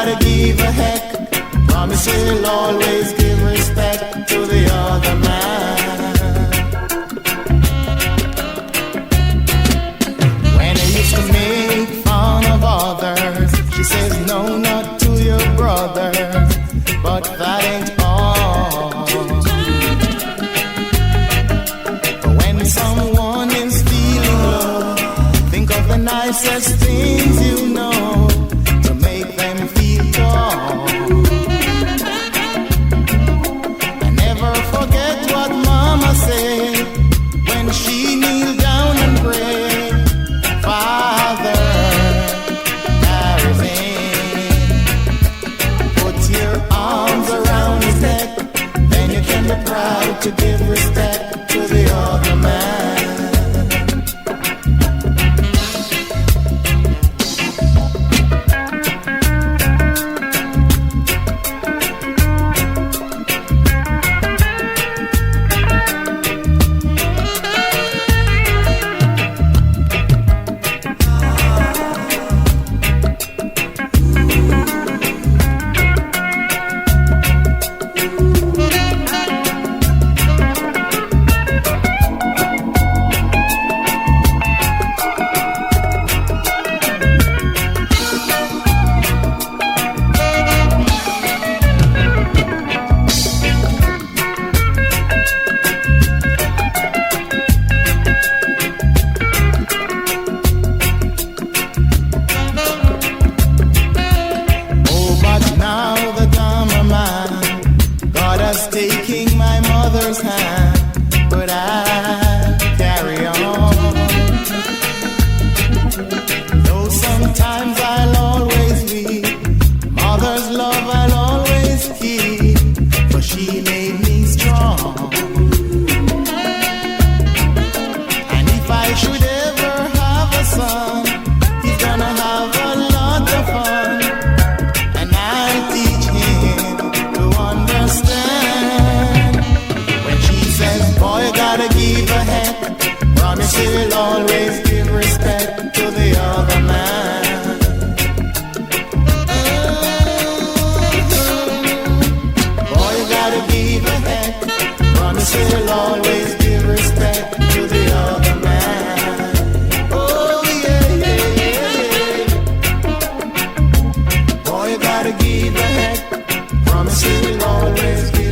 gotta give a heck. Promise you'll always give respect to the other man. When I used to make fun of others, she says no, not to your brothers, but that ain't all. But when someone is feeling low, think of the nicest things you know to make them feel tall. And never forget what Mama said when she kneeled down and prayed, Father, carry me. Put your arms around his neck, then you can be proud to give respect to the other man. Taking my mother's hand, but I carry on. Though sometimes I'll always weep, mother's love I'll always keep, for she made me strong. And if I should ever have a son, he's gonna have a lot of fun, and I'll teach him to understand. Boy, you gotta give a heck. Promise you'll always give respect to the other man. Boy, you gotta give a heck. Promise you'll always give respect to the other man. Oh, yeah, yeah, yeah, yeah. Boy, you gotta give a heck. Promise you'll always give